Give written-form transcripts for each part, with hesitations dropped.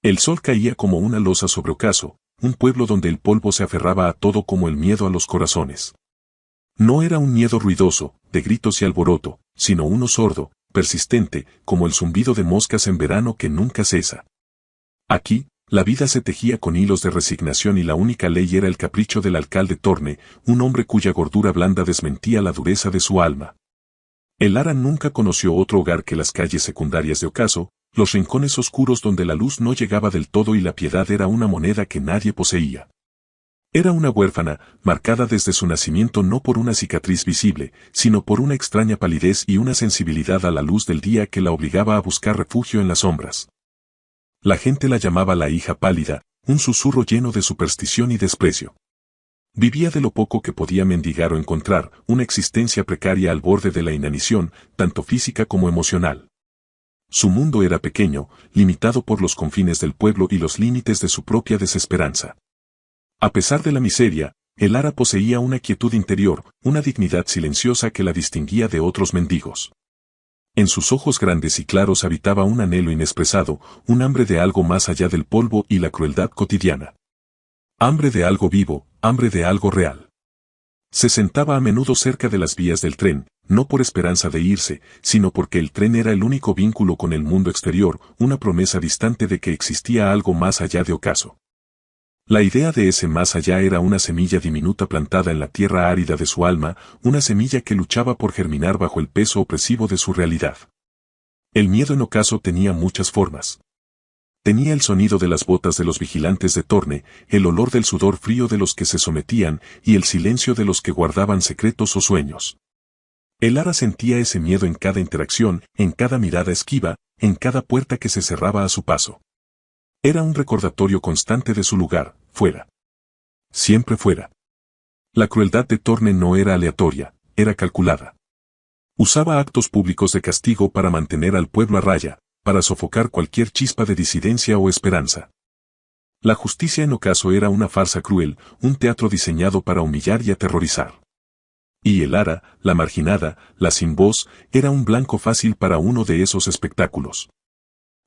El sol caía como una losa sobre Ocaso, un pueblo donde el polvo se aferraba a todo como el miedo a los corazones. No era un miedo ruidoso, de gritos y alboroto, sino uno sordo, persistente, como el zumbido de moscas en verano que nunca cesa. Aquí, la vida se tejía con hilos de resignación y la única ley era el capricho del alcalde Torne, un hombre cuya gordura blanda desmentía la dureza de su alma. El Lara nunca conoció otro hogar que las calles secundarias de Ocaso, los rincones oscuros donde la luz no llegaba del todo y la piedad era una moneda que nadie poseía. Era una huérfana, marcada desde su nacimiento no por una cicatriz visible, sino por una extraña palidez y una sensibilidad a la luz del día que la obligaba a buscar refugio en las sombras. La gente la llamaba la hija pálida, un susurro lleno de superstición y desprecio. Vivía de lo poco que podía mendigar o encontrar, una existencia precaria al borde de la inanición, tanto física como emocional. Su mundo era pequeño, limitado por los confines del pueblo y los límites de su propia desesperanza. A pesar de la miseria, el Lara poseía una quietud interior, una dignidad silenciosa que la distinguía de otros mendigos. En sus ojos grandes y claros habitaba un anhelo inexpresado, un hambre de algo más allá del polvo y la crueldad cotidiana. Hambre de algo vivo, hambre de algo real. Se sentaba a menudo cerca de las vías del tren, no por esperanza de irse, sino porque el tren era el único vínculo con el mundo exterior, una promesa distante de que existía algo más allá de Ocaso. La idea de ese más allá era una semilla diminuta plantada en la tierra árida de su alma, una semilla que luchaba por germinar bajo el peso opresivo de su realidad. El miedo en Ocaso tenía muchas formas. Tenía el sonido de las botas de los vigilantes de Torne, el olor del sudor frío de los que se sometían y el silencio de los que guardaban secretos o sueños. El Lara sentía ese miedo en cada interacción, en cada mirada esquiva, en cada puerta que se cerraba a su paso. Era un recordatorio constante de su lugar, fuera. Siempre fuera. La crueldad de Torne no era aleatoria, era calculada. Usaba actos públicos de castigo para mantener al pueblo a raya, para sofocar cualquier chispa de disidencia o esperanza. La justicia en Ocaso era una farsa cruel, un teatro diseñado para humillar y aterrorizar. Y el Lara, la marginada, la sin voz, era un blanco fácil para uno de esos espectáculos.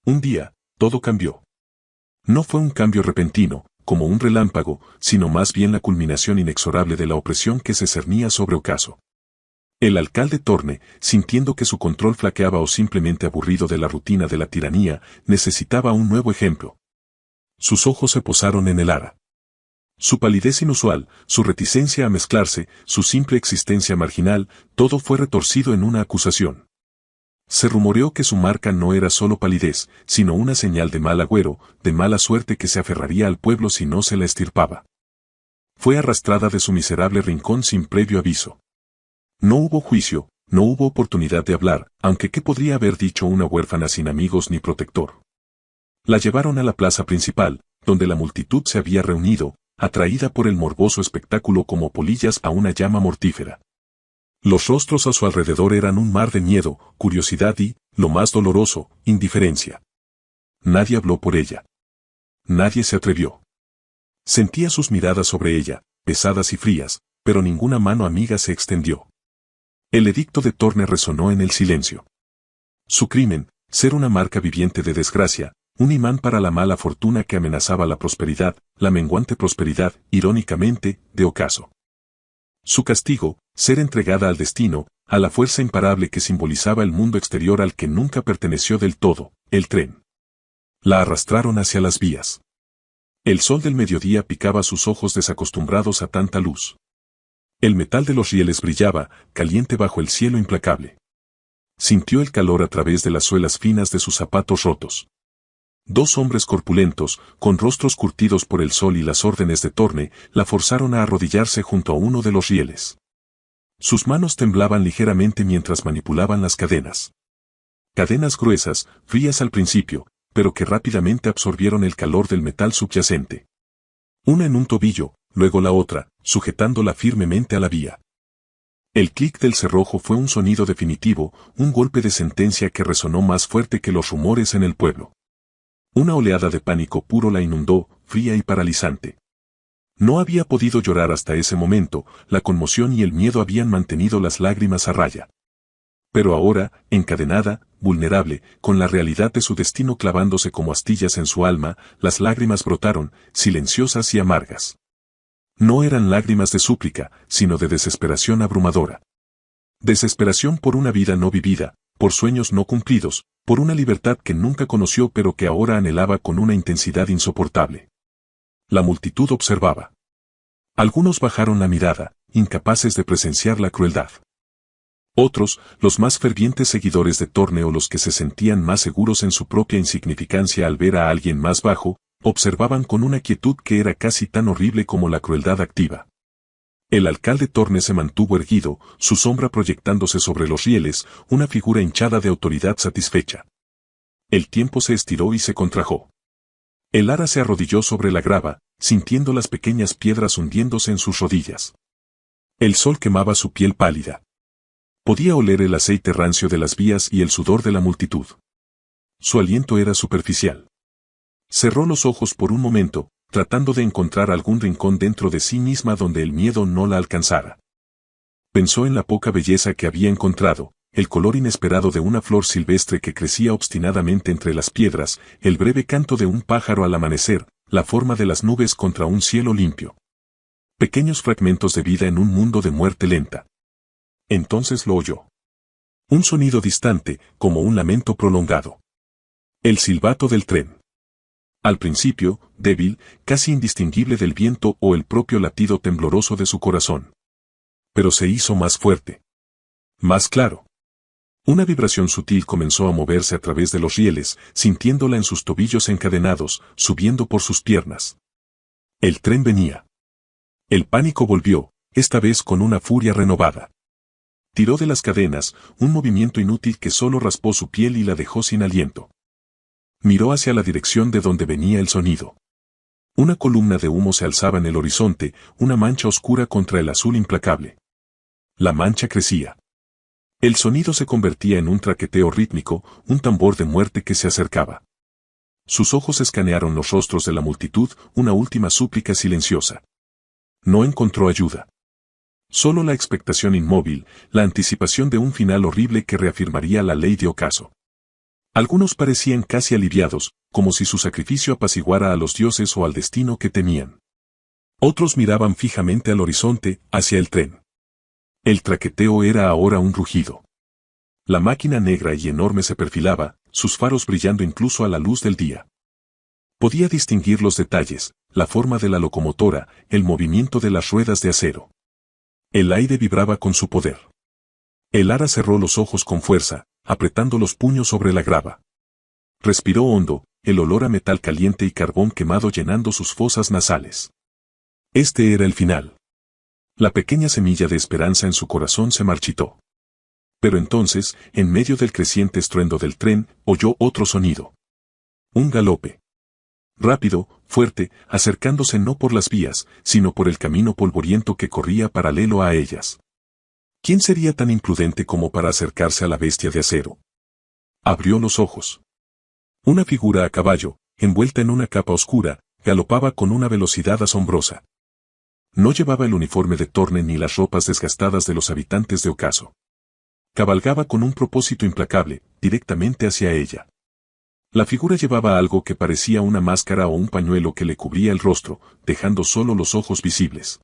Un día, todo cambió. No fue un cambio repentino, como un relámpago, sino más bien la culminación inexorable de la opresión que se cernía sobre Ocaso. El alcalde Torne, sintiendo que su control flaqueaba o simplemente aburrido de la rutina de la tiranía, necesitaba un nuevo ejemplo. Sus ojos se posaron en el Lara. Su palidez inusual, su reticencia a mezclarse, su simple existencia marginal, todo fue retorcido en una acusación. Se rumoreó que su marca no era solo palidez, sino una señal de mal agüero, de mala suerte que se aferraría al pueblo si no se la extirpaba. Fue arrastrada de su miserable rincón sin previo aviso. No hubo juicio, no hubo oportunidad de hablar, aunque ¿qué podría haber dicho una huérfana sin amigos ni protector? La llevaron a la plaza principal, donde la multitud se había reunido, atraída por el morboso espectáculo como polillas a una llama mortífera. Los rostros a su alrededor eran un mar de miedo, curiosidad y, lo más doloroso, indiferencia. Nadie habló por ella. Nadie se atrevió. Sentía sus miradas sobre ella, pesadas y frías, pero ninguna mano amiga se extendió. El edicto de Torne resonó en el silencio. Su crimen, ser una marca viviente de desgracia, un imán para la mala fortuna que amenazaba la prosperidad, la menguante prosperidad, irónicamente, de Ocaso. Su castigo, ser entregada al destino, a la fuerza imparable que simbolizaba el mundo exterior al que nunca perteneció del todo, el tren. La arrastraron hacia las vías. El sol del mediodía picaba sus ojos desacostumbrados a tanta luz. El metal de los rieles brillaba, caliente bajo el cielo implacable. Sintió el calor a través de las suelas finas de sus zapatos rotos. Dos hombres corpulentos, con rostros curtidos por el sol y las órdenes de Torne, la forzaron a arrodillarse junto a uno de los rieles. Sus manos temblaban ligeramente mientras manipulaban las cadenas. Cadenas gruesas, frías al principio, pero que rápidamente absorbieron el calor del metal subyacente. Una en un tobillo, luego la otra, sujetándola firmemente a la vía. El clic del cerrojo fue un sonido definitivo, un golpe de sentencia que resonó más fuerte que los rumores en el pueblo. Una oleada de pánico puro la inundó, fría y paralizante. No había podido llorar hasta ese momento, la conmoción y el miedo habían mantenido las lágrimas a raya. Pero ahora, encadenada, vulnerable, con la realidad de su destino clavándose como astillas en su alma, las lágrimas brotaron, silenciosas y amargas. No eran lágrimas de súplica, sino de desesperación abrumadora. Desesperación por una vida no vivida, por sueños no cumplidos, por una libertad que nunca conoció pero que ahora anhelaba con una intensidad insoportable. La multitud observaba. Algunos bajaron la mirada, incapaces de presenciar la crueldad. Otros, los más fervientes seguidores de Thorne o los que se sentían más seguros en su propia insignificancia al ver a alguien más bajo, observaban con una quietud que era casi tan horrible como la crueldad activa. El alcalde Thorne se mantuvo erguido, su sombra proyectándose sobre los rieles, una figura hinchada de autoridad satisfecha. El tiempo se estiró y se contrajo. Elara se arrodilló sobre la grava, sintiendo las pequeñas piedras hundiéndose en sus rodillas. El sol quemaba su piel pálida. Podía oler el aceite rancio de las vías y el sudor de la multitud. Su aliento era superficial. Cerró los ojos por un momento, tratando de encontrar algún rincón dentro de sí misma donde el miedo no la alcanzara. Pensó en la poca belleza que había encontrado, el color inesperado de una flor silvestre que crecía obstinadamente entre las piedras, el breve canto de un pájaro al amanecer, la forma de las nubes contra un cielo limpio. Pequeños fragmentos de vida en un mundo de muerte lenta. Entonces lo oyó. Un sonido distante, como un lamento prolongado. El silbato del tren. Al principio, débil, casi indistinguible del viento o el propio latido tembloroso de su corazón. Pero se hizo más fuerte. Más claro. Una vibración sutil comenzó a moverse a través de los rieles, sintiéndola en sus tobillos encadenados, subiendo por sus piernas. El tren venía. El pánico volvió, esta vez con una furia renovada. Tiró de las cadenas, un movimiento inútil que solo raspó su piel y la dejó sin aliento. Miró hacia la dirección de donde venía el sonido. Una columna de humo se alzaba en el horizonte, una mancha oscura contra el azul implacable. La mancha crecía. El sonido se convertía en un traqueteo rítmico, un tambor de muerte que se acercaba. Sus ojos escanearon los rostros de la multitud, una última súplica silenciosa. No encontró ayuda. Solo la expectación inmóvil, la anticipación de un final horrible que reafirmaría la ley de ocaso. Algunos parecían casi aliviados, como si su sacrificio apaciguara a los dioses o al destino que temían. Otros miraban fijamente al horizonte, hacia el tren. El traqueteo era ahora un rugido. La máquina negra y enorme se perfilaba, sus faros brillando incluso a la luz del día. Podía distinguir los detalles, la forma de la locomotora, el movimiento de las ruedas de acero. El aire vibraba con su poder. Elara cerró los ojos con fuerza, apretando los puños sobre la grava. Respiró hondo, el olor a metal caliente y carbón quemado llenando sus fosas nasales. Este era el final. La pequeña semilla de esperanza en su corazón se marchitó. Pero entonces, en medio del creciente estruendo del tren, oyó otro sonido. Un galope. Rápido, fuerte, acercándose no por las vías, sino por el camino polvoriento que corría paralelo a ellas. ¿Quién sería tan imprudente como para acercarse a la bestia de acero? Abrió los ojos. Una figura a caballo, envuelta en una capa oscura, galopaba con una velocidad asombrosa. No llevaba el uniforme de Thorne ni las ropas desgastadas de los habitantes de Ocaso. Cabalgaba con un propósito implacable, directamente hacia ella. La figura llevaba algo que parecía una máscara o un pañuelo que le cubría el rostro, dejando solo los ojos visibles.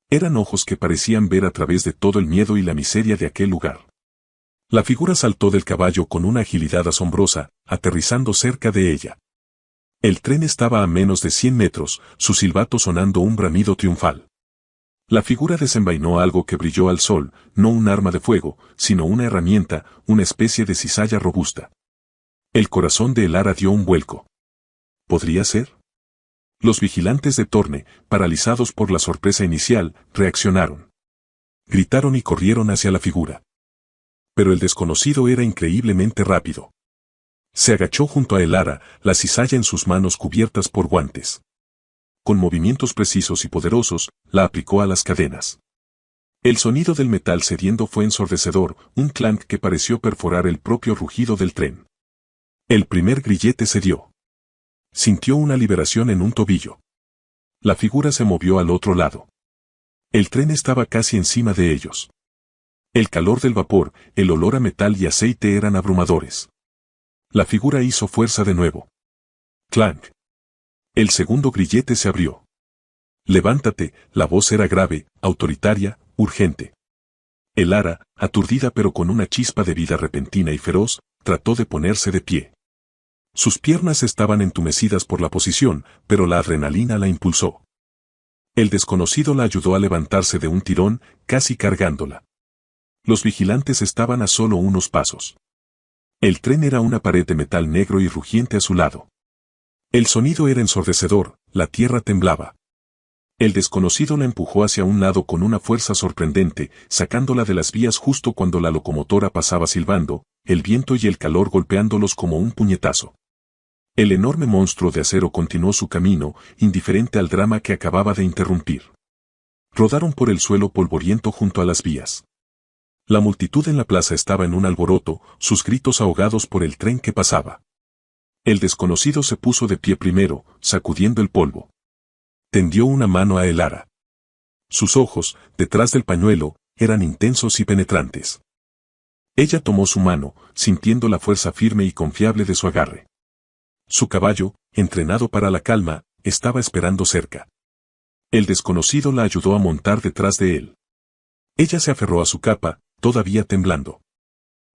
Eran ojos que parecían ver a través de todo el miedo y la miseria de aquel lugar. La figura saltó del caballo con una agilidad asombrosa, aterrizando cerca de ella. El tren estaba a menos de 100 metros, su silbato sonando un bramido triunfal. La figura desenvainó algo que brilló al sol, no un arma de fuego, sino una herramienta, una especie de cizalla robusta. El corazón de Elara dio un vuelco. ¿Podría ser? Los vigilantes de Thorne, paralizados por la sorpresa inicial, reaccionaron. Gritaron y corrieron hacia la figura. Pero el desconocido era increíblemente rápido. Se agachó junto a Elara, la cizalla en sus manos cubiertas por guantes. Con movimientos precisos y poderosos, la aplicó a las cadenas. El sonido del metal cediendo fue ensordecedor, un clank que pareció perforar el propio rugido del tren. El primer grillete cedió. Sintió una liberación en un tobillo. La figura se movió al otro lado. El tren estaba casi encima de ellos. El calor del vapor, el olor a metal y aceite eran abrumadores. La figura hizo fuerza de nuevo. Clank. El segundo grillete se abrió. Levántate, la voz era grave, autoritaria, urgente. Elara, aturdida pero con una chispa de vida repentina y feroz, trató de ponerse de pie. Sus piernas estaban entumecidas por la posición, pero la adrenalina la impulsó. El desconocido la ayudó a levantarse de un tirón, casi cargándola. Los vigilantes estaban a solo unos pasos. El tren era una pared de metal negro y rugiente a su lado. El sonido era ensordecedor, la tierra temblaba. El desconocido la empujó hacia un lado con una fuerza sorprendente, sacándola de las vías justo cuando la locomotora pasaba silbando, el viento y el calor golpeándolos como un puñetazo. El enorme monstruo de acero continuó su camino, indiferente al drama que acababa de interrumpir. Rodaron por el suelo polvoriento junto a las vías. La multitud en la plaza estaba en un alboroto, sus gritos ahogados por el tren que pasaba. El desconocido se puso de pie primero, sacudiendo el polvo. Tendió una mano a Elara. Sus ojos, detrás del pañuelo, eran intensos y penetrantes. Ella tomó su mano, sintiendo la fuerza firme y confiable de su agarre. Su caballo, entrenado para la calma, estaba esperando cerca. El desconocido la ayudó a montar detrás de él. Ella se aferró a su capa, todavía temblando.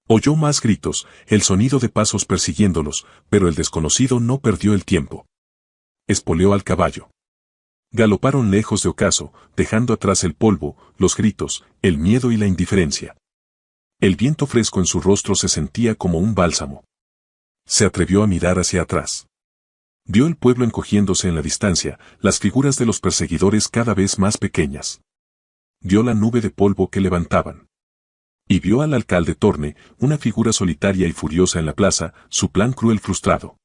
Oyó más gritos, el sonido de pasos persiguiéndolos, pero el desconocido no perdió el tiempo. Espoleó al caballo. Galoparon lejos de ocaso, dejando atrás el polvo, los gritos, el miedo y la indiferencia. El viento fresco en su rostro se sentía como un bálsamo. Se atrevió a mirar hacia atrás. Vio el pueblo encogiéndose en la distancia, las figuras de los perseguidores cada vez más pequeñas. Vio la nube de polvo que levantaban. Y vio al alcalde Torne, una figura solitaria y furiosa en la plaza, su plan cruel frustrado.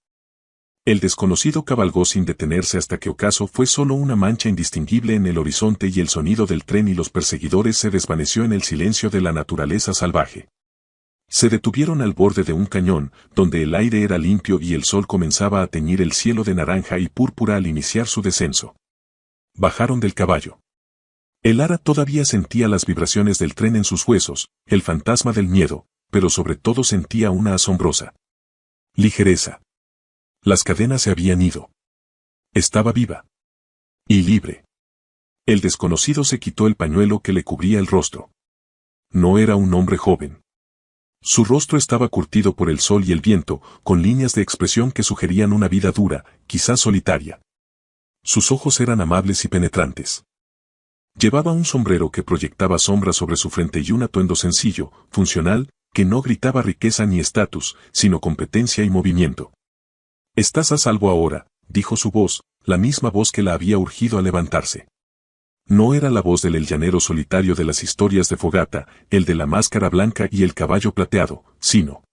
El desconocido cabalgó sin detenerse hasta que ocaso fue solo una mancha indistinguible en el horizonte y el sonido del tren y los perseguidores se desvaneció en el silencio de la naturaleza salvaje. Se detuvieron al borde de un cañón, donde el aire era limpio y el sol comenzaba a teñir el cielo de naranja y púrpura al iniciar su descenso. Bajaron del caballo. Elara todavía sentía las vibraciones del tren en sus huesos, el fantasma del miedo, pero sobre todo sentía una asombrosa ligereza. Las cadenas se habían ido. Estaba viva. Y libre. El desconocido se quitó el pañuelo que le cubría el rostro. No era un hombre joven. Su rostro estaba curtido por el sol y el viento, con líneas de expresión que sugerían una vida dura, quizás solitaria. Sus ojos eran amables y penetrantes. Llevaba un sombrero que proyectaba sombra sobre su frente y un atuendo sencillo, funcional, que no gritaba riqueza ni estatus, sino competencia y movimiento. «Estás a salvo ahora», dijo su voz, la misma voz que la había urgido a levantarse. No era la voz del llanero solitario de las historias de Fogata, el de la máscara blanca y el caballo plateado, sino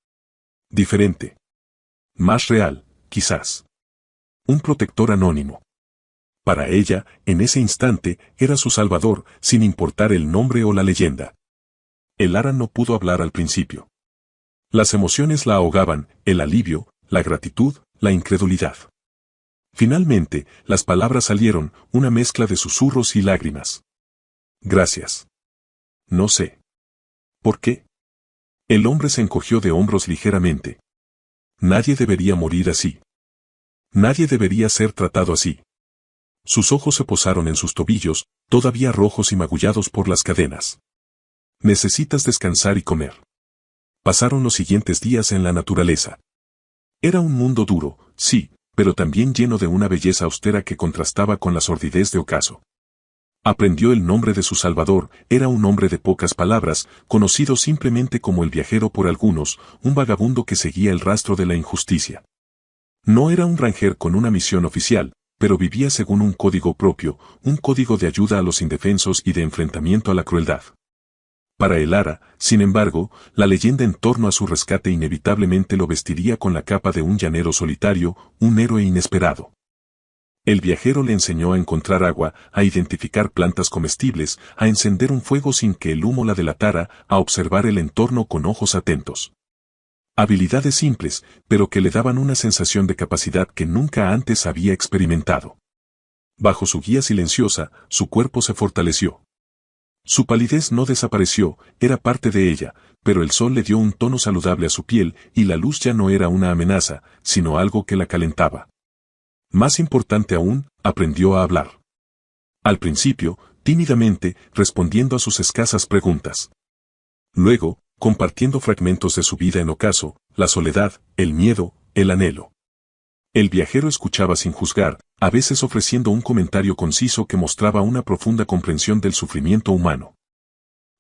diferente. Más real, quizás. Un protector anónimo. Para ella, en ese instante, era su salvador, sin importar el nombre o la leyenda. Elara no pudo hablar al principio. Las emociones la ahogaban, el alivio, la gratitud, la incredulidad. Finalmente, las palabras salieron, una mezcla de susurros y lágrimas. Gracias. No sé. ¿Por qué? El hombre se encogió de hombros ligeramente. Nadie debería morir así. Nadie debería ser tratado así. Sus ojos se posaron en sus tobillos, todavía rojos y magullados por las cadenas. Necesitas descansar y comer. Pasaron los siguientes días en la naturaleza. Era un mundo duro, sí, pero también lleno de una belleza austera que contrastaba con la sordidez de ocaso. Aprendió el nombre de su salvador, era un hombre de pocas palabras, conocido simplemente como el viajero por algunos, un vagabundo que seguía el rastro de la injusticia. No era un ranger con una misión oficial, pero vivía según un código propio, un código de ayuda a los indefensos y de enfrentamiento a la crueldad. Para Elara, sin embargo, la leyenda en torno a su rescate inevitablemente lo vestiría con la capa de un llanero solitario, un héroe inesperado. El viajero le enseñó a encontrar agua, a identificar plantas comestibles, a encender un fuego sin que el humo la delatara, a observar el entorno con ojos atentos. Habilidades simples, pero que le daban una sensación de capacidad que nunca antes había experimentado. Bajo su guía silenciosa, su cuerpo se fortaleció. Su palidez no desapareció, era parte de ella, pero el sol le dio un tono saludable a su piel y la luz ya no era una amenaza, sino algo que la calentaba. Más importante aún, aprendió a hablar. Al principio, tímidamente, respondiendo a sus escasas preguntas. Luego, compartiendo fragmentos de su vida en ocaso, la soledad, el miedo, el anhelo. El viajero escuchaba sin juzgar, a veces ofreciendo un comentario conciso que mostraba una profunda comprensión del sufrimiento humano.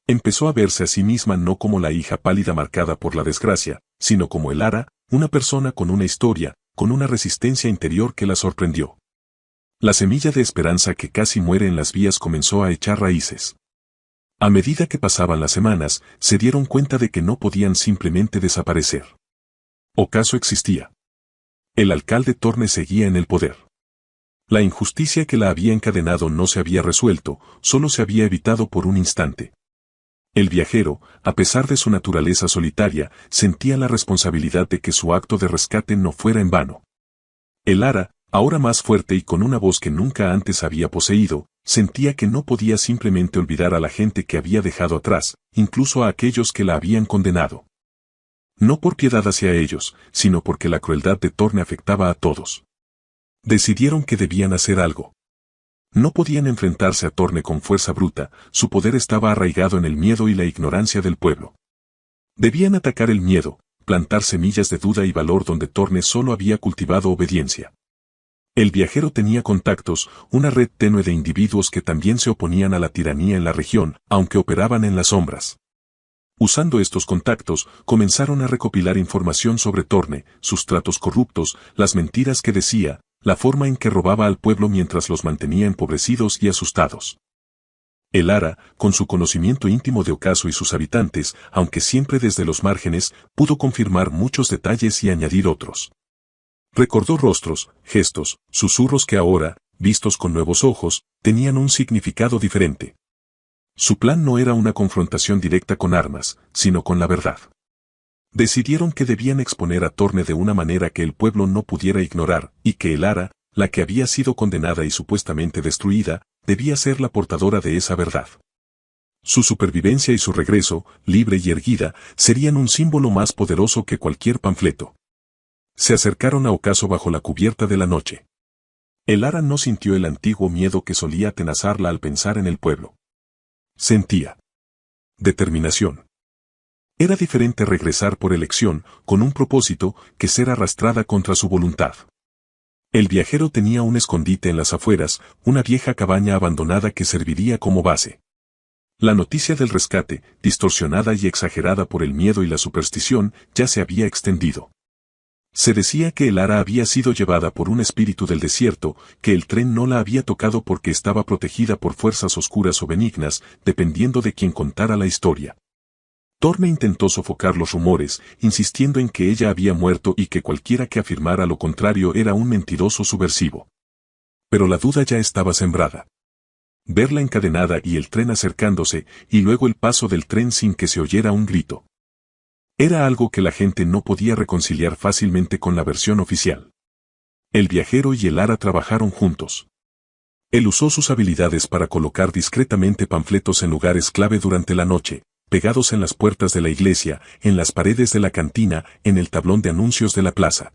Empezó a verse a sí misma no como la hija pálida marcada por la desgracia, sino como el Ara, una persona con una historia, con una resistencia interior que la sorprendió. La semilla de esperanza que casi muere en las vías comenzó a echar raíces. A medida que pasaban las semanas, se dieron cuenta de que no podían simplemente desaparecer. Ocaso existía. El alcalde Torne seguía en el poder. La injusticia que la había encadenado no se había resuelto, solo se había evitado por un instante. El viajero, a pesar de su naturaleza solitaria, sentía la responsabilidad de que su acto de rescate no fuera en vano. El Ara, ahora más fuerte y con una voz que nunca antes había poseído, sentía que no podía simplemente olvidar a la gente que había dejado atrás, incluso a aquellos que la habían condenado. No por piedad hacia ellos, sino porque la crueldad de Torne afectaba a todos. Decidieron que debían hacer algo. No podían enfrentarse a Torne con fuerza bruta, su poder estaba arraigado en el miedo y la ignorancia del pueblo. Debían atacar el miedo, plantar semillas de duda y valor donde Torne solo había cultivado obediencia. El viajero tenía contactos, una red tenue de individuos que también se oponían a la tiranía en la región, aunque operaban en las sombras. Usando estos contactos, comenzaron a recopilar información sobre Torne, sus tratos corruptos, las mentiras que decía, la forma en que robaba al pueblo mientras los mantenía empobrecidos y asustados. El Ara, con su conocimiento íntimo de Ocaso y sus habitantes, aunque siempre desde los márgenes, pudo confirmar muchos detalles y añadir otros. Recordó rostros, gestos, susurros que ahora, vistos con nuevos ojos, tenían un significado diferente. Su plan no era una confrontación directa con armas, sino con la verdad. Decidieron que debían exponer a Torne de una manera que el pueblo no pudiera ignorar, y que el Ara, la que había sido condenada y supuestamente destruida, debía ser la portadora de esa verdad. Su supervivencia y su regreso, libre y erguida, serían un símbolo más poderoso que cualquier panfleto. Se acercaron a Ocaso bajo la cubierta de la noche. El Ara no sintió el antiguo miedo que solía atenazarla al pensar en el pueblo. Sentía determinación. Era diferente regresar por elección, con un propósito, que ser arrastrada contra su voluntad. El viajero tenía un escondite en las afueras, una vieja cabaña abandonada que serviría como base. La noticia del rescate, distorsionada y exagerada por el miedo y la superstición, ya se había extendido. Se decía que el Ara había sido llevada por un espíritu del desierto, que el tren no la había tocado porque estaba protegida por fuerzas oscuras o benignas, dependiendo de quien contara la historia. Torne intentó sofocar los rumores, insistiendo en que ella había muerto y que cualquiera que afirmara lo contrario era un mentiroso subversivo. Pero la duda ya estaba sembrada. Verla encadenada y el tren acercándose, y luego el paso del tren sin que se oyera un grito. Era algo que la gente no podía reconciliar fácilmente con la versión oficial. El viajero y el Ara trabajaron juntos. Él usó sus habilidades para colocar discretamente panfletos en lugares clave durante la noche, pegados en las puertas de la iglesia, en las paredes de la cantina, en el tablón de anuncios de la plaza.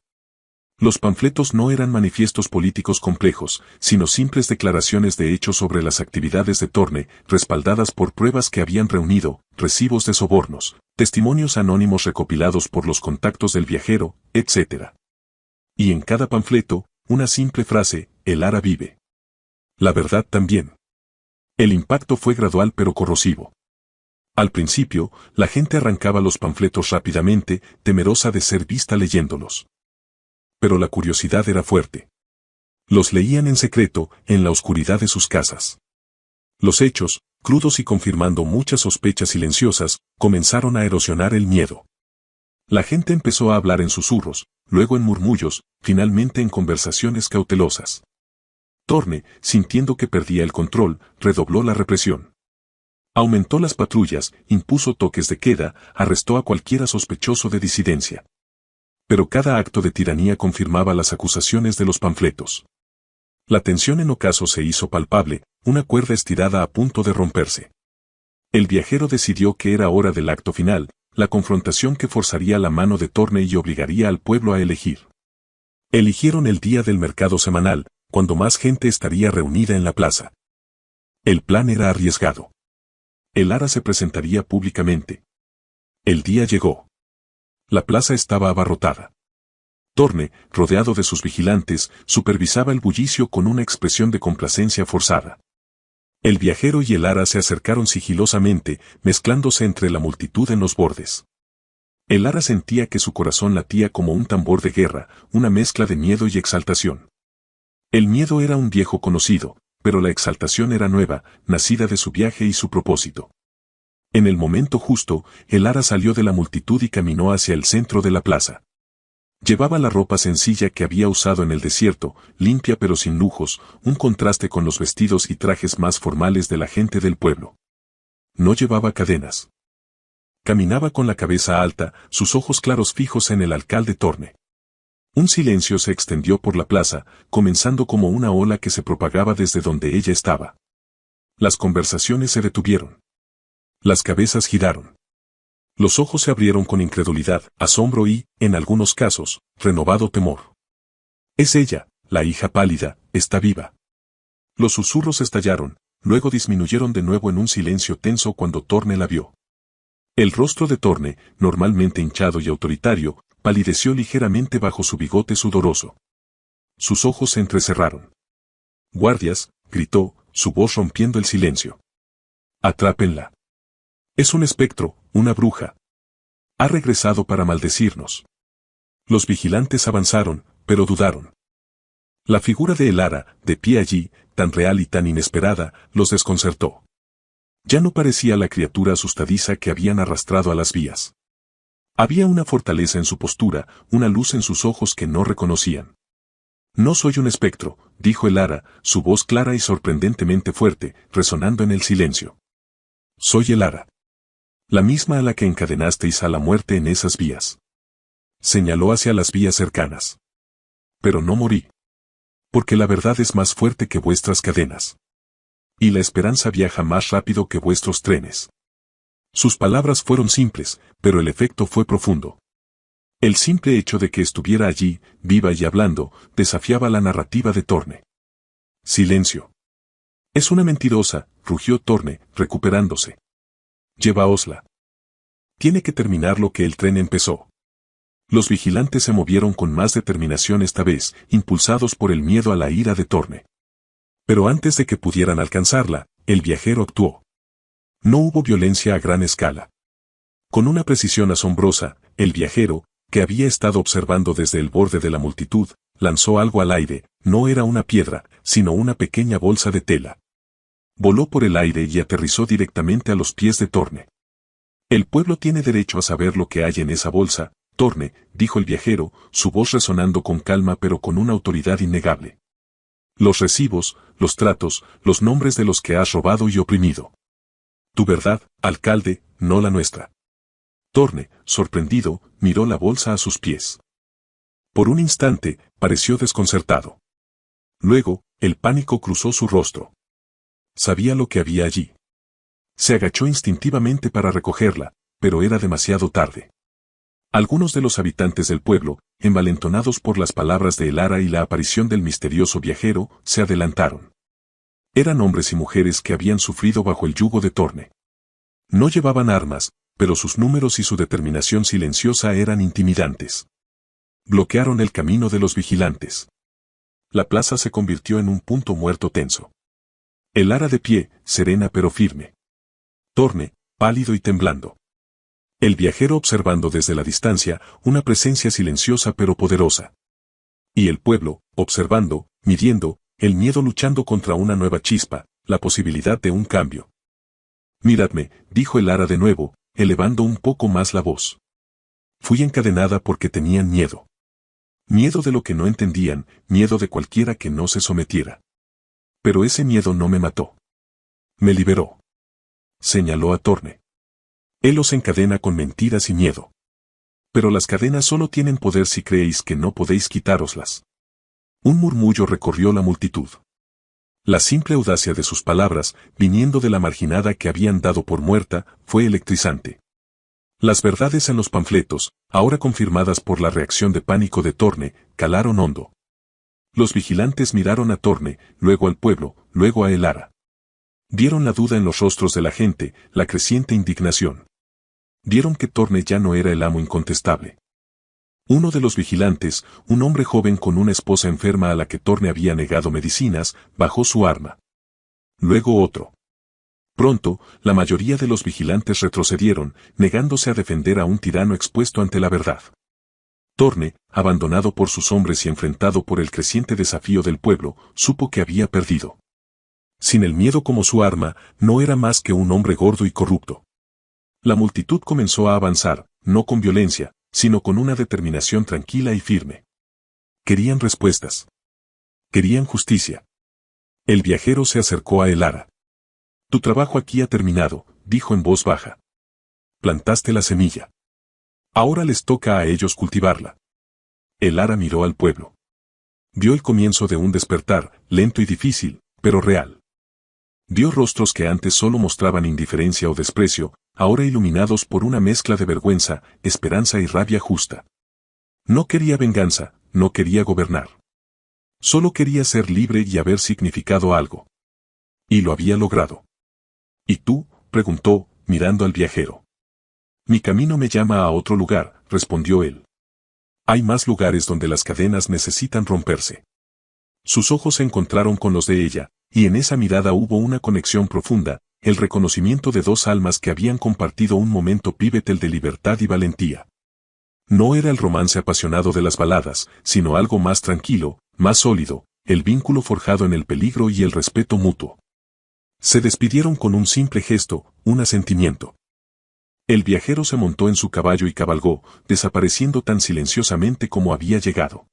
Los panfletos no eran manifiestos políticos complejos, sino simples declaraciones de hechos sobre las actividades de Torne, respaldadas por pruebas que habían reunido, recibos de sobornos, testimonios anónimos recopilados por los contactos del viajero, etc. Y en cada panfleto, una simple frase, el Ara vive. La verdad también. El impacto fue gradual pero corrosivo. Al principio, la gente arrancaba los panfletos rápidamente, temerosa de ser vista leyéndolos. Pero la curiosidad era fuerte. Los leían en secreto, en la oscuridad de sus casas. Los hechos, crudos y confirmando muchas sospechas silenciosas, comenzaron a erosionar el miedo. La gente empezó a hablar en susurros, luego en murmullos, finalmente en conversaciones cautelosas. Torne, sintiendo que perdía el control, redobló la represión. Aumentó las patrullas, impuso toques de queda, arrestó a cualquiera sospechoso de disidencia. Pero cada acto de tiranía confirmaba las acusaciones de los panfletos. La tensión en Ocaso se hizo palpable, una cuerda estirada a punto de romperse. El viajero decidió que era hora del acto final, la confrontación que forzaría la mano de Torne y obligaría al pueblo a elegir. Eligieron el día del mercado semanal, cuando más gente estaría reunida en la plaza. El plan era arriesgado. El ara se presentaría públicamente. El día llegó. La plaza estaba abarrotada. Torne, rodeado de sus vigilantes, supervisaba el bullicio con una expresión de complacencia forzada. El viajero y el ara se acercaron sigilosamente, mezclándose entre la multitud en los bordes. El ara sentía que su corazón latía como un tambor de guerra, una mezcla de miedo y exaltación. El miedo era un viejo conocido, pero la exaltación era nueva, nacida de su viaje y su propósito. En el momento justo, el ara salió de la multitud y caminó hacia el centro de la plaza. Llevaba la ropa sencilla que había usado en el desierto, limpia pero sin lujos, un contraste con los vestidos y trajes más formales de la gente del pueblo. No llevaba cadenas. Caminaba con la cabeza alta, sus ojos claros fijos en el alcalde Torne. Un silencio se extendió por la plaza, comenzando como una ola que se propagaba desde donde ella estaba. Las conversaciones se detuvieron. Las cabezas giraron. Los ojos se abrieron con incredulidad, asombro y, en algunos casos, renovado temor. Es ella, la hija pálida, está viva. Los susurros estallaron, luego disminuyeron de nuevo en un silencio tenso cuando Torne la vio. El rostro de Torne, normalmente hinchado y autoritario, palideció ligeramente bajo su bigote sudoroso. Sus ojos se entrecerraron. «Guardias», gritó, su voz rompiendo el silencio. «Atrápenla. Es un espectro, una bruja. Ha regresado para maldecirnos». Los vigilantes avanzaron, pero dudaron. La figura de Elara, de pie allí, tan real y tan inesperada, los desconcertó. Ya no parecía la criatura asustadiza que habían arrastrado a las vías. Había una fortaleza en su postura, una luz en sus ojos que no reconocían. «No soy un espectro», dijo Elara, su voz clara y sorprendentemente fuerte, resonando en el silencio. «Soy Elara. La misma a la que encadenasteis a la muerte en esas vías». Señaló hacia las vías cercanas. «Pero no morí. Porque la verdad es más fuerte que vuestras cadenas. Y la esperanza viaja más rápido que vuestros trenes». Sus palabras fueron simples, pero el efecto fue profundo. El simple hecho de que estuviera allí, viva y hablando, desafiaba la narrativa de Torne. «Silencio. Es una mentirosa», rugió Torne, recuperándose. «Llevaosla. Tiene que terminar lo que el tren empezó». Los vigilantes se movieron con más determinación esta vez, impulsados por el miedo a la ira de Torne. Pero antes de que pudieran alcanzarla, el viajero actuó. No hubo violencia a gran escala. Con una precisión asombrosa, el viajero, que había estado observando desde el borde de la multitud, lanzó algo al aire, no era una piedra, sino una pequeña bolsa de tela. Voló por el aire y aterrizó directamente a los pies de Torne. «El pueblo tiene derecho a saber lo que hay en esa bolsa, Torne», dijo el viajero, su voz resonando con calma pero con una autoridad innegable. «Los recibos, los tratos, los nombres de los que has robado y oprimido. Tu verdad, alcalde, no la nuestra». Torne, sorprendido, miró la bolsa a sus pies. Por un instante, pareció desconcertado. Luego, el pánico cruzó su rostro. Sabía lo que había allí. Se agachó instintivamente para recogerla, pero era demasiado tarde. Algunos de los habitantes del pueblo, envalentonados por las palabras de Elara y la aparición del misterioso viajero, se adelantaron. Eran hombres y mujeres que habían sufrido bajo el yugo de Torne. No llevaban armas, pero sus números y su determinación silenciosa eran intimidantes. Bloquearon el camino de los vigilantes. La plaza se convirtió en un punto muerto tenso. Elara de pie, serena pero firme. Torne, pálido y temblando. El viajero observando desde la distancia una presencia silenciosa pero poderosa. Y el pueblo, observando, midiendo, el miedo luchando contra una nueva chispa, la posibilidad de un cambio. «Miradme», dijo Elara de nuevo, elevando un poco más la voz. «Fui encadenada porque tenían miedo. Miedo de lo que no entendían, miedo de cualquiera que no se sometiera. Pero ese miedo no me mató. Me liberó». Señaló a Torne. «Él os encadena con mentiras y miedo. Pero las cadenas solo tienen poder si creéis que no podéis quitároslas». Un murmullo recorrió la multitud. La simple audacia de sus palabras, viniendo de la marginada que habían dado por muerta, fue electrizante. Las verdades en los panfletos, ahora confirmadas por la reacción de pánico de Thorne, calaron hondo. Los vigilantes miraron a Thorne, luego al pueblo, luego a Elara. Vieron la duda en los rostros de la gente, la creciente indignación. Vieron que Thorne ya no era el amo incontestable. Uno de los vigilantes, un hombre joven con una esposa enferma a la que Thorne había negado medicinas, bajó su arma. Luego otro. Pronto, la mayoría de los vigilantes retrocedieron, negándose a defender a un tirano expuesto ante la verdad. Thorne, abandonado por sus hombres y enfrentado por el creciente desafío del pueblo, supo que había perdido. Sin el miedo como su arma, no era más que un hombre gordo y corrupto. La multitud comenzó a avanzar, no con violencia, sino con una determinación tranquila y firme. Querían respuestas. Querían justicia. El viajero se acercó a Elara. Tu trabajo aquí ha terminado, dijo en voz baja. Plantaste la semilla. Ahora les toca a ellos cultivarla. Elara miró al pueblo. Vio el comienzo de un despertar, lento y difícil, pero real. Vio rostros que antes solo mostraban indiferencia o desprecio, ahora iluminados por una mezcla de vergüenza, esperanza y rabia justa. No quería venganza, no quería gobernar. Solo quería ser libre y haber significado algo. Y lo había logrado. ¿Y tú?, preguntó, mirando al viajero. Mi camino me llama a otro lugar, respondió él. Hay más lugares donde las cadenas necesitan romperse. Sus ojos se encontraron con los de ella, y en esa mirada hubo una conexión profunda, el reconocimiento de dos almas que habían compartido un momento pivotal de libertad y valentía. No era el romance apasionado de las baladas, sino algo más tranquilo, más sólido, el vínculo forjado en el peligro y el respeto mutuo. Se despidieron con un simple gesto, un asentimiento. El viajero se montó en su caballo y cabalgó, desapareciendo tan silenciosamente como había llegado.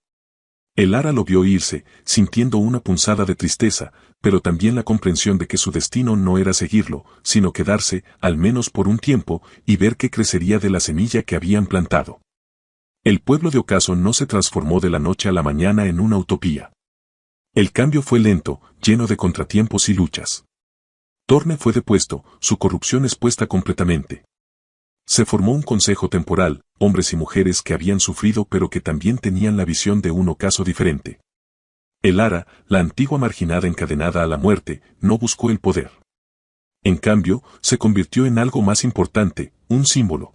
Elara lo vio irse, sintiendo una punzada de tristeza, pero también la comprensión de que su destino no era seguirlo, sino quedarse, al menos por un tiempo, y ver qué crecería de la semilla que habían plantado. El pueblo de Ocaso no se transformó de la noche a la mañana en una utopía. El cambio fue lento, lleno de contratiempos y luchas. Thorne fue depuesto, su corrupción expuesta completamente. Se formó un consejo temporal, hombres y mujeres que habían sufrido pero que también tenían la visión de un ocaso diferente. Elara, la antigua marginada encadenada a la muerte, no buscó el poder. En cambio, se convirtió en algo más importante, un símbolo.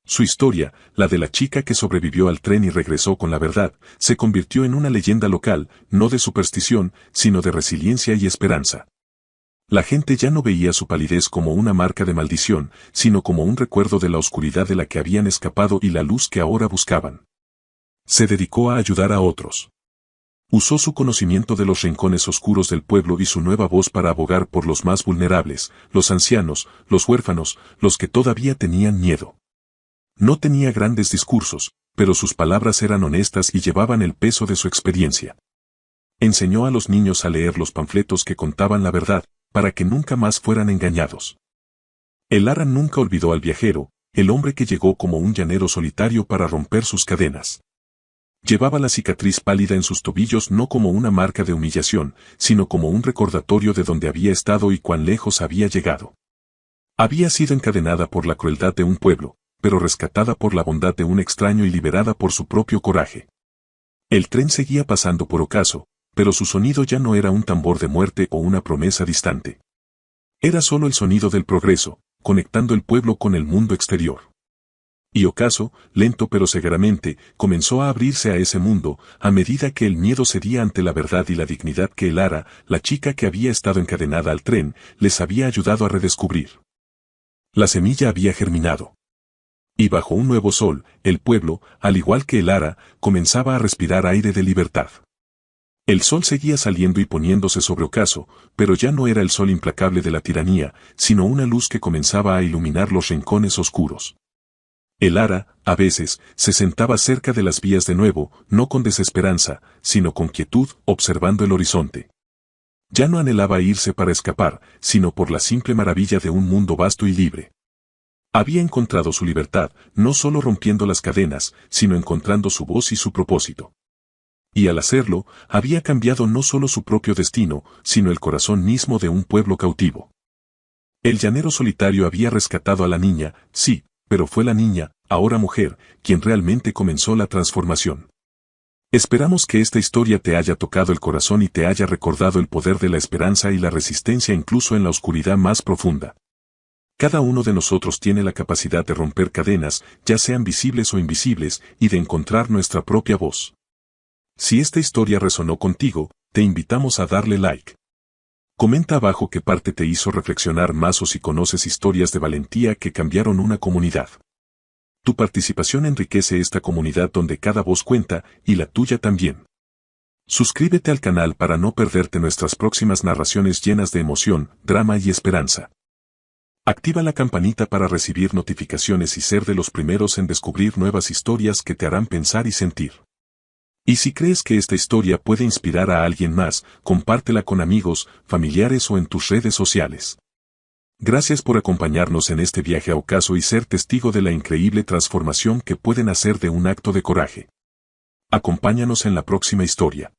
Su historia, la de la chica que sobrevivió al tren y regresó con la verdad, se convirtió en una leyenda local, no de superstición, sino de resiliencia y esperanza. La gente ya no veía su palidez como una marca de maldición, sino como un recuerdo de la oscuridad de la que habían escapado y la luz que ahora buscaban. Se dedicó a ayudar a otros. Usó su conocimiento de los rincones oscuros del pueblo y su nueva voz para abogar por los más vulnerables, los ancianos, los huérfanos, los que todavía tenían miedo. No tenía grandes discursos, pero sus palabras eran honestas y llevaban el peso de su experiencia. Enseñó a los niños a leer los panfletos que contaban la verdad, para que nunca más fueran engañados. Elara nunca olvidó al viajero, el hombre que llegó como un llanero solitario para romper sus cadenas. Llevaba la cicatriz pálida en sus tobillos no como una marca de humillación, sino como un recordatorio de dónde había estado y cuán lejos había llegado. Había sido encadenada por la crueldad de un pueblo, pero rescatada por la bondad de un extraño y liberada por su propio coraje. El tren seguía pasando por Ocaso, pero su sonido ya no era un tambor de muerte o una promesa distante. Era solo el sonido del progreso, conectando el pueblo con el mundo exterior. Y Ocaso, lento pero severamente, comenzó a abrirse a ese mundo, a medida que el miedo cedía ante la verdad y la dignidad que Elara, la chica que había estado encadenada al tren, les había ayudado a redescubrir. La semilla había germinado. Y bajo un nuevo sol, el pueblo, al igual que Elara, comenzaba a respirar aire de libertad. El sol seguía saliendo y poniéndose sobre Ocaso, pero ya no era el sol implacable de la tiranía, sino una luz que comenzaba a iluminar los rincones oscuros. Elara, a veces, se sentaba cerca de las vías de nuevo, no con desesperanza, sino con quietud, observando el horizonte. Ya no anhelaba irse para escapar, sino por la simple maravilla de un mundo vasto y libre. Había encontrado su libertad, no solo rompiendo las cadenas, sino encontrando su voz y su propósito. Y al hacerlo, había cambiado no solo su propio destino, sino el corazón mismo de un pueblo cautivo. El llanero solitario había rescatado a la niña, sí, pero fue la niña, ahora mujer, quien realmente comenzó la transformación. Esperamos que esta historia te haya tocado el corazón y te haya recordado el poder de la esperanza y la resistencia incluso en la oscuridad más profunda. Cada uno de nosotros tiene la capacidad de romper cadenas, ya sean visibles o invisibles, y de encontrar nuestra propia voz. Si esta historia resonó contigo, te invitamos a darle like. Comenta abajo qué parte te hizo reflexionar más o si conoces historias de valentía que cambiaron una comunidad. Tu participación enriquece esta comunidad donde cada voz cuenta, y la tuya también. Suscríbete al canal para no perderte nuestras próximas narraciones llenas de emoción, drama y esperanza. Activa la campanita para recibir notificaciones y ser de los primeros en descubrir nuevas historias que te harán pensar y sentir. Y si crees que esta historia puede inspirar a alguien más, compártela con amigos, familiares o en tus redes sociales. Gracias por acompañarnos en este viaje a ocaso y ser testigo de la increíble transformación que pueden hacer de un acto de coraje. Acompáñanos en la próxima historia.